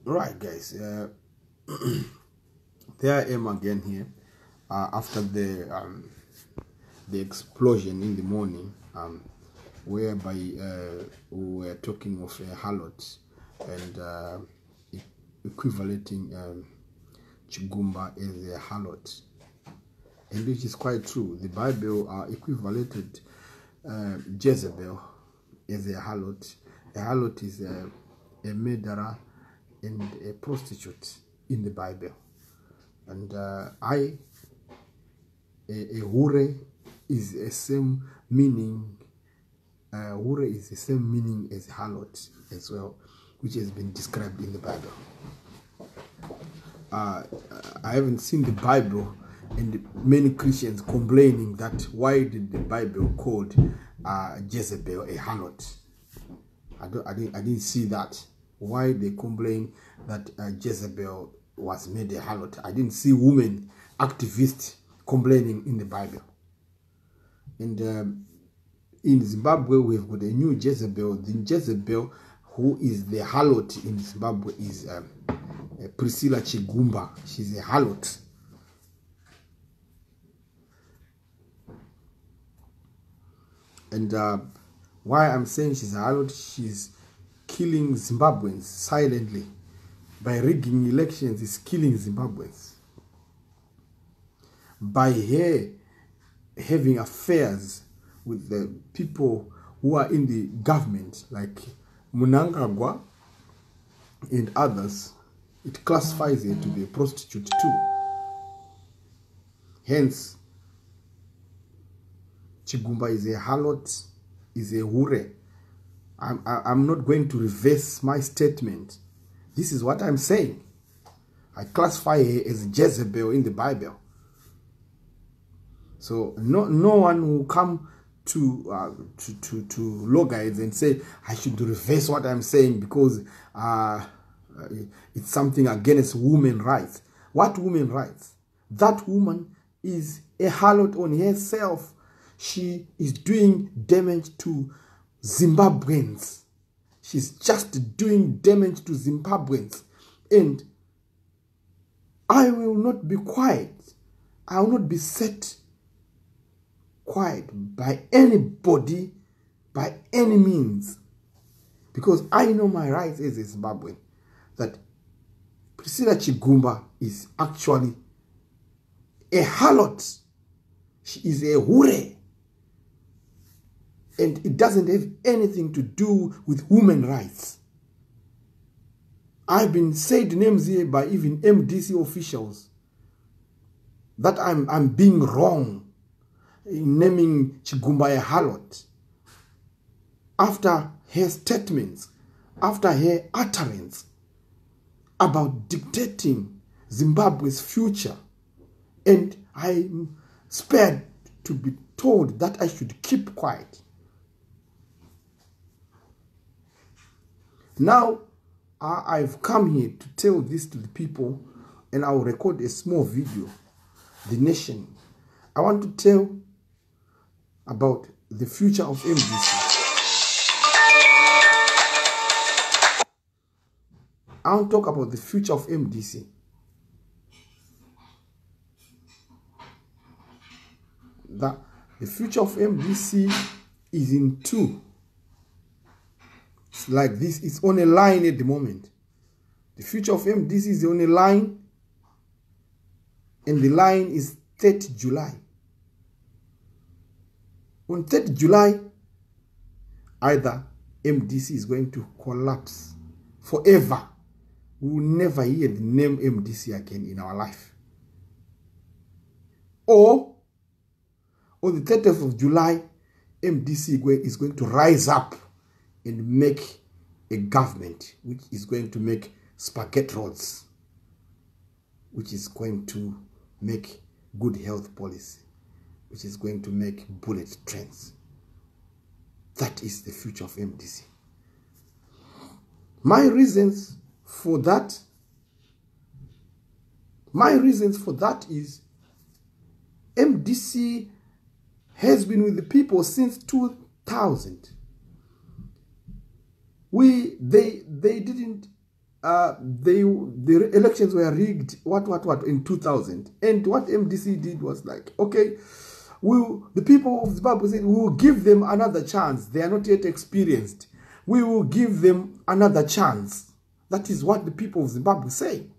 Right, guys, there I am again here after the explosion in the morning, whereby we were talking of harlots and equivalating Chigumba as a harlot, and which is quite true. The Bible equivalated Jezebel as a harlot. A harlot is a murderer and a prostitute in the Bible. And a hure is the same meaning. Hure is the same meaning as harlot as well, which has been described in the Bible. I haven't seen the Bible and many Christians complaining that why did the Bible called Jezebel a harlot? I didn't see that. Why they complain that Jezebel was made a harlot? I didn't see women activists complaining in the Bible. And in Zimbabwe, we've got a new Jezebel. The Jezebel who is the harlot in Zimbabwe is Priscilla Chigumba. She's a harlot. And why I'm saying she's a harlot, she's killing Zimbabweans silently. By rigging elections, is killing Zimbabweans. By her having affairs with the people who are in the government, like Mnangagwa and others, it classifies her to be a prostitute too. Hence, Chigumba is a harlot, is a hure. I'm not going to reverse my statement. This is what I'm saying. I classify her as Jezebel in the Bible. So no one will come to logos and say I should reverse what I'm saying because it's something against women's rights. What women's rights? That woman is a harlot on herself. She is doing damage to Zimbabweans. She's just doing damage to Zimbabweans. And I will not be quiet. I will not be set quiet by anybody, by any means. Because I know my rights as a Zimbabwean. That Priscilla Chigumba is actually a harlot. She is a hure. And it doesn't have anything to do with women's rights. I've been said names here by even MDC officials that I'm being wrong in naming Chigumba a harlot. After her statements, after her utterance about dictating Zimbabwe's future, and I'm spared to be told that I should keep quiet. Now, I've come here to tell this to the people, and I'll record a small video. The nation. I want to tell about the future of MDC. I want to talk about the future of MDC. The future of MDC is in two. It's like this. It's on a line at the moment. The future of MDC is on a line, and the line is 30 July. On 30 July, either MDC is going to collapse forever. We will never hear the name MDC again in our life. Or, on the 30th of July, MDC is going to rise up and make a government which is going to make spaghetti roads, which is going to make good health policy, which is going to make bullet trains. That is the future of MDC. My reasons for that is MDC has been with the people since 2000. They didn't the elections were rigged, in 2000. And what MDC did was like, okay, the people of Zimbabwe said, we will give them another chance. They are not yet experienced. We will give them another chance. That is what the people of Zimbabwe said.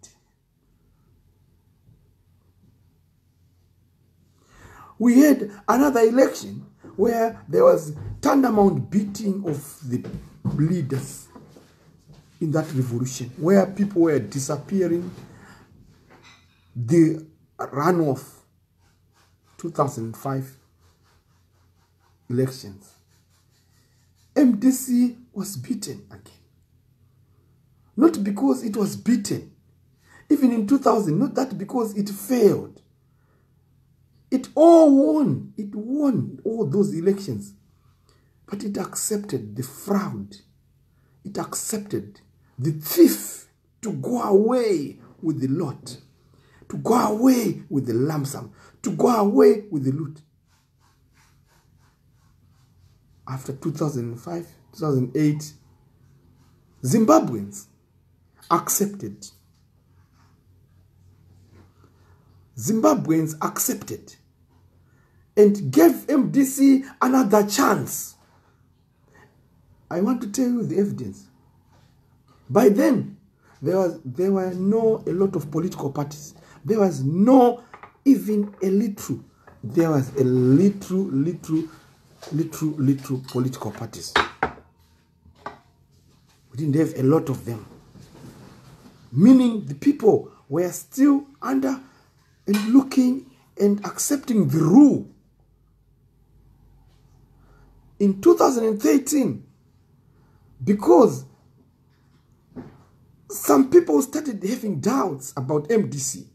We had another election where there was tantamount beating of the leaders in that revolution, where people were disappearing. The runoff 2005 elections, MDC was beaten again. Not because it was beaten, even in 2000, not that because it failed. It all won. It won all those elections. But it accepted the fraud. It accepted the thief to go away with the lot, to go away with the lump sum, to go away with the loot. After 2005, 2008, Zimbabweans accepted. Zimbabweans accepted and gave MDC another chance. I want to tell you the evidence. By then, there were no a lot of political parties. There was no even a little. There was a little political parties. We didn't have a lot of them. Meaning the people were still under and looking and accepting the rule. In 2013, because some people started having doubts about MDC,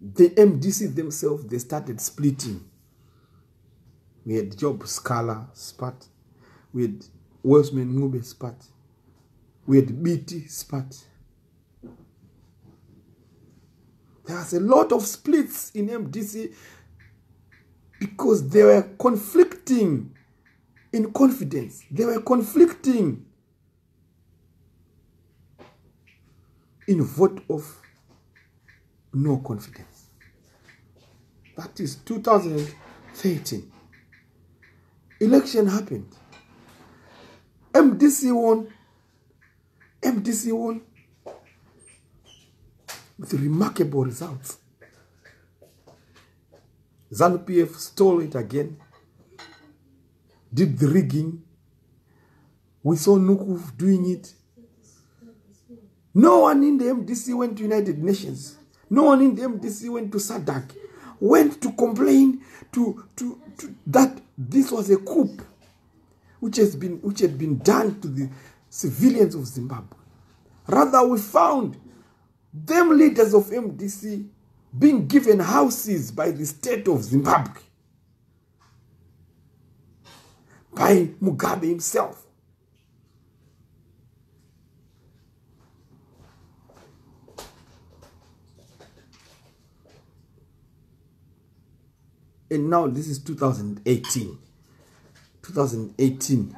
the MDC themselves, they started splitting. We had Job Scala spat. We had Welsman Ngube spat. We had BT spat. There was a lot of splits in MDC because they were conflicting in confidence. They were conflicting in vote of no confidence. That is 2013. Election happened. MDC won. MDC won with remarkable results. ZANU-PF stole it again, did the rigging. We saw Nuku doing it. No one in the MDC went to United Nations. No one in the MDC went to SADC, went to complain to that this was a coup which had been done to the civilians of Zimbabwe. Rather, we found them leaders of MDC being given houses by the state of Zimbabwe, by Mugabe himself. And now this is 2018. 2018.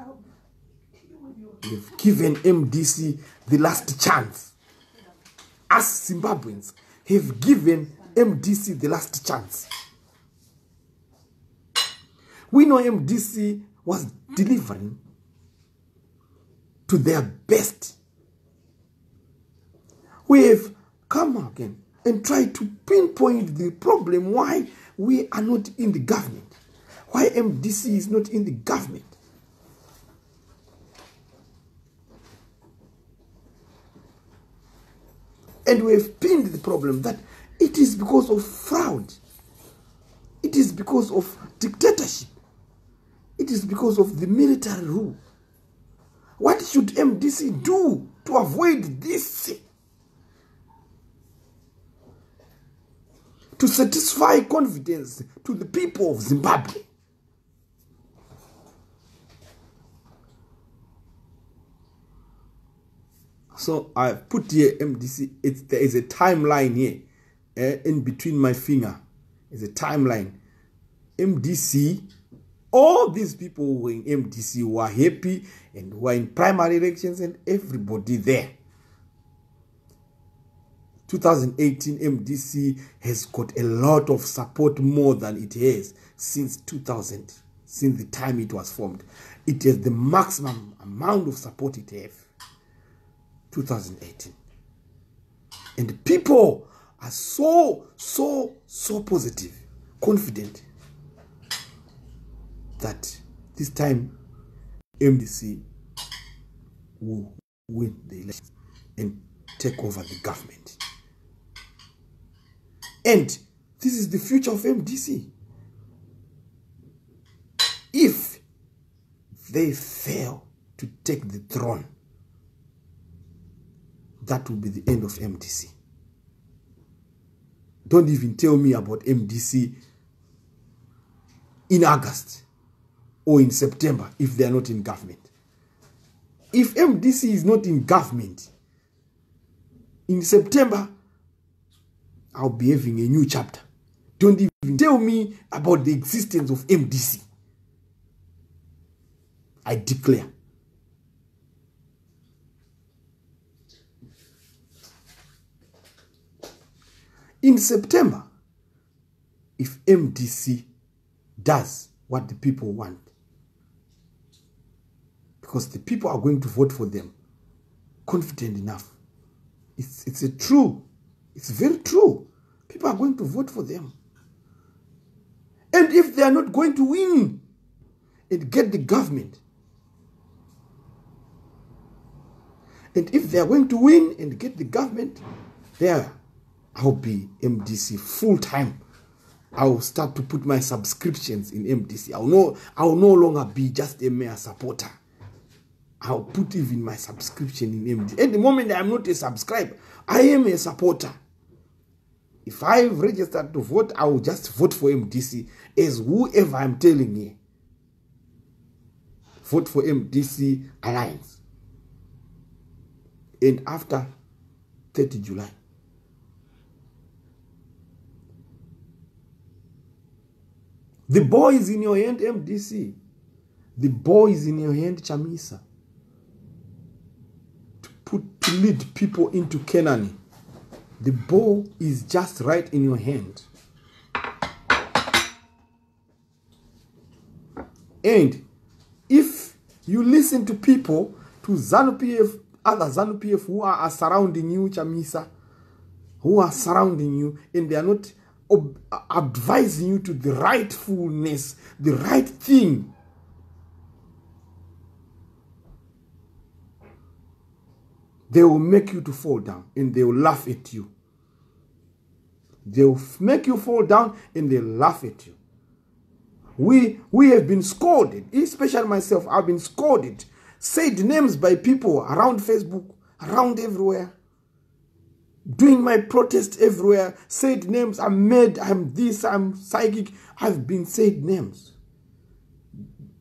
We've given MDC the last chance. Us Zimbabweans have given MDC the last chance. We know MDC was delivering to their best. We have come again and tried to pinpoint the problem why we are not in the government. Why MDC is not in the government. And we have pinned the problem that it is because of fraud. It is because of dictatorship. It is because of the military rule. What should MDC do to avoid this? To satisfy confidence to the people of Zimbabwe. So I put here MDC. There is a timeline here. In between my finger is a timeline. MDC all these people who were in MDC were happy and were in primary elections and everybody there. 2018 MDC has got a lot of support, more than it has since 2000, since the time it was formed. It has the maximum amount of support it has. 2018. And people are so positive, confident that this time MDC will win the election and take over the government. And this is the future of MDC. If they fail to take the throne, that will be the end of MDC. Don't even tell me about MDC in August or in September if they are not in government. If MDC is not in government, in September, I'll be having a new chapter. Don't even tell me about the existence of MDC. I declare. In September, if MDC does what the people want, because the people are going to vote for them, confident enough. It's very true. People are going to vote for them. And if they are not going to win and get the government, and if they are going to win and get the government, there I'll be MDC full time. I'll start to put my subscriptions in MDC. I'll no longer be just a mere supporter. I'll put even my subscription in MDC. At the moment, I'm not a subscriber. I am a supporter. If I've registered to vote, I will just vote for MDC as whoever I'm telling you. Vote for MDC Alliance. And after 30 July. The ball is in your hand, MDC. The ball is in your hand, Chamisa. To lead people into Canaan. The ball is just right in your hand. And if you listen to people, to ZANU-PF, other ZANU-PF who are surrounding you, Chamisa, who are surrounding you, and they are not advising you to the rightfulness, the right thing, they will make you to fall down and they will laugh at you. They will make you fall down and they laugh at you. We have been scolded, especially myself, I've been scolded, said names by people around Facebook, around everywhere, doing my protest everywhere, said names, I'm mad, I'm this, I'm psychic. I've been said names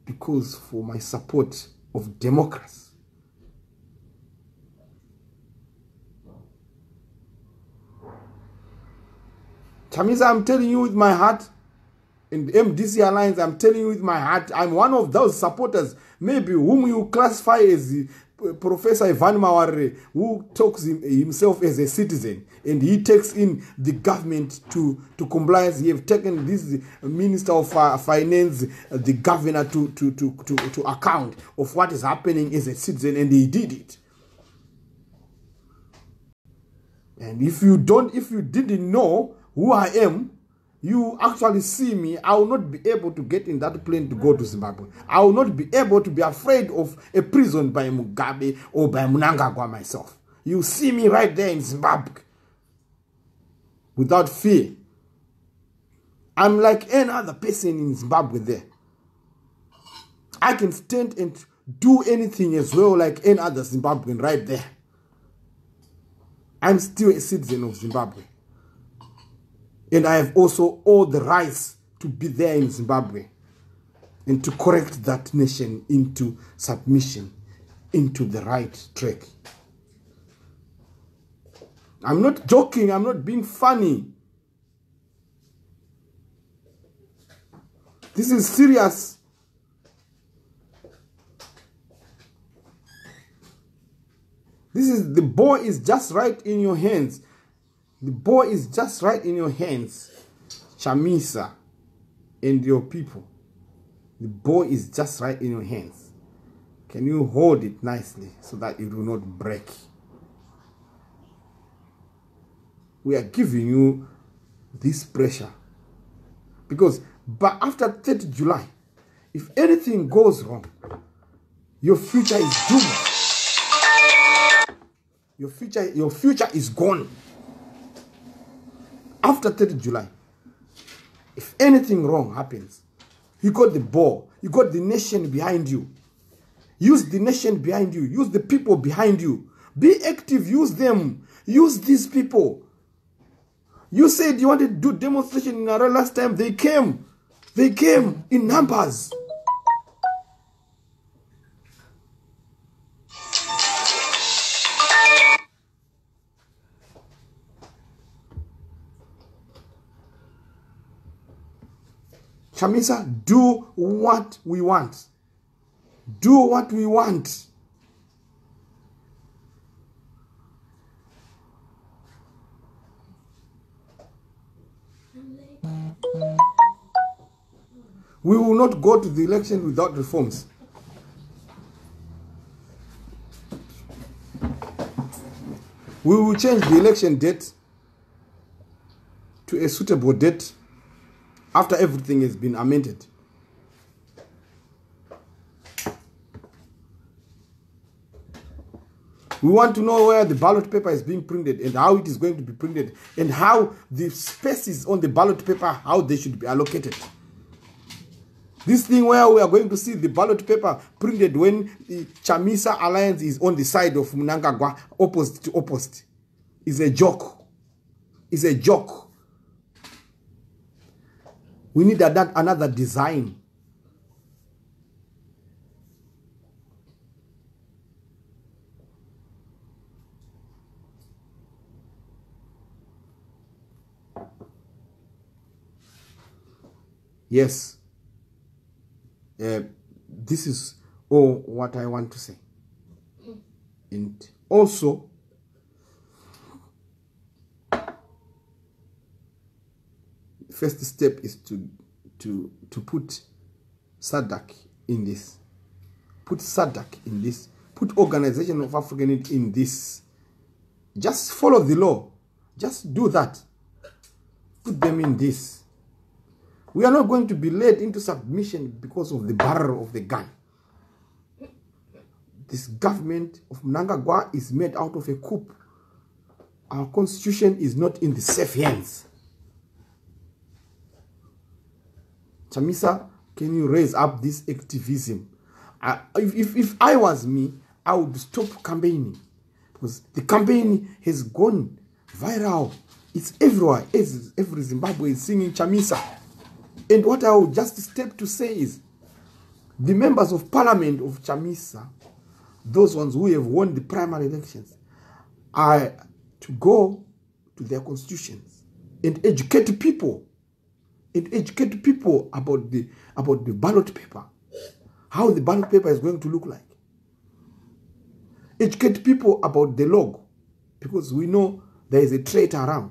because for my support of democracy. Chamisa, I'm telling you with my heart, in the MDC Alliance, I'm telling you with my heart, I'm one of those supporters, maybe whom you classify as Professor Ivan Mawarire, who talks himself as a citizen, and he takes in the government to compliance. He have taken this Minister of Finance, the governor, to account of what is happening as a citizen, and he did it. And if you didn't know who I am, you actually see me, I will not be able to get in that plane to go to Zimbabwe. I will not be able to be afraid of a prison by Mugabe or by Mnangagwa myself. You see me right there in Zimbabwe without fear. I'm like any other person in Zimbabwe there. I can stand and do anything as well like any other Zimbabwean right there. I'm still a citizen of Zimbabwe. And I have also all the rights to be there in Zimbabwe and to correct that nation into submission, into the right track. I'm not joking, I'm not being funny. This is serious. The ball is just right in your hands. The ball is just right in your hands. Chamisa and your people. The ball is just right in your hands. Can you hold it nicely so that it will not break? We are giving you this pressure. Because but after 30 July, if anything goes wrong, your future is doomed. Your future is gone. After 30 July, if anything wrong happens, you got the ball, you got the nation behind you. Use the nation behind you. Use the people behind you. Be active. Use them. Use these people. You said you wanted to do demonstration in Ara last time. They came. They came in numbers. Chamisa, do what we want. Do what we want. We will not go to the election without reforms. We will change the election date to a suitable date after everything has been amended. We want to know where the ballot paper is being printed and how it is going to be printed and how the spaces on the ballot paper, how they should be allocated. This thing where we are going to see the ballot paper printed when the Chamisa Alliance is on the side of Mnangagwa, opposite to opposite, is a joke. It's a joke. We need another design. Yes. This is all what I want to say. And also, first step is to put SADC in this. Put SADC in this. Put Organization of African Unity in this. Just follow the law. Just do that. Put them in this. We are not going to be led into submission because of the barrel of the gun. This government of Mnangagwa is made out of a coup. Our constitution is not in the safe hands. Chamisa, can you raise up this activism? If I was me, I would stop campaigning. Because the campaign has gone viral. It's everywhere. Every Zimbabwe is singing Chamisa. And what I would just step to say is, the members of parliament of Chamisa, those ones who have won the primary elections, are to go to their constitutions and educate people. And educate people about the ballot paper. How the ballot paper is going to look like. Educate people about the log. Because we know there is a traitor around.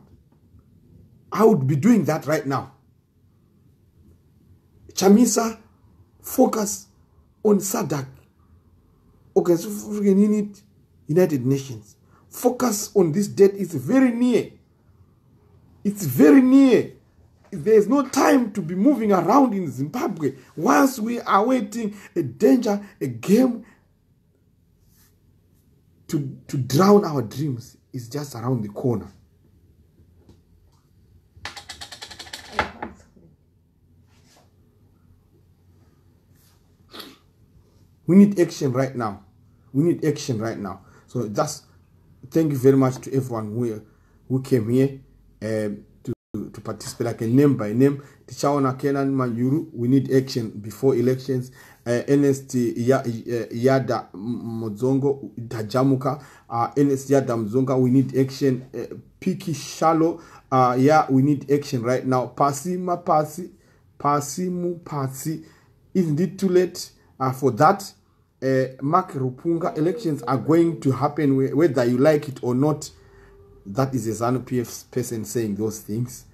I would be doing that right now. Chamisa, focus on SADC. Okay, so United Nations. Focus on this date. It's very near. It's very near. There is no time to be moving around in Zimbabwe. Once we are waiting a danger, a game to drown our dreams is just around the corner. We need action right now. We need action right now. So just thank you very much to everyone who came here to participate. Like a name by name. Tichaona Kenan Manyuru. We need action before elections. NST Yada Mozongo Tajamuka. NST Yada Mzonga. We need action. Piki Shalo. Yeah, we need action right now. Pasimu Pasi. Isn't it too late for that? Mark Rupunga, elections are going to happen whether you like it or not. That is a ZANU-PF person saying those things.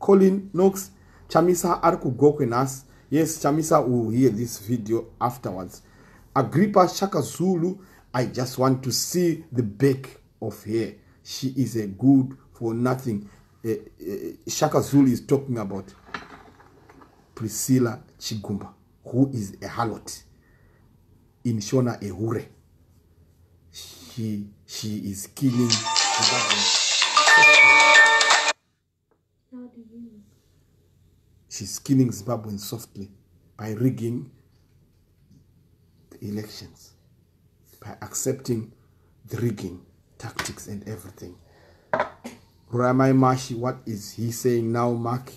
Colin Knox, Chamisa Arkugokwenas. Yes, Chamisa will hear this video afterwards. Agrippa Shaka Zulu, I just want to see the back of her. She is a good for nothing. Shaka Zulu is talking about Priscilla Chigumba, who is a harlot in Shona Ehure. She is killing she's killing Zimbabweans softly by rigging the elections, by accepting the rigging tactics and everything. Ramai Mashi, what is he saying now? Mark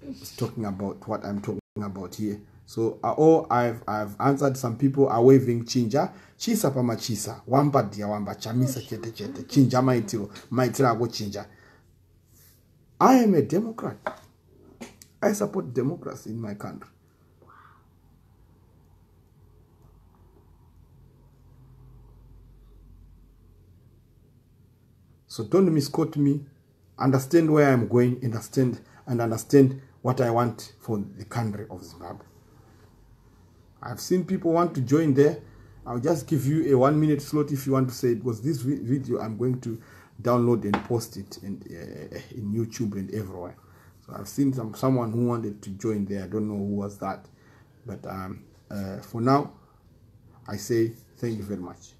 is talking about what I'm talking about here. So I've answered. Some people are waving chinja chisa pama chisa wamba dia wamba chamisa chete chete chinja maitiro go chinja. I am a Democrat. I support democracy in my country. So don't misquote me. Understand where I'm going, understand what I want for the country of Zimbabwe. I've seen people want to join there. I'll just give you a 1 minute slot if you want to say it, because this video I'm going to download and post it in YouTube and everywhere. So I've seen someone who wanted to join there. I don't know who was that. But for now, I say thank you very much.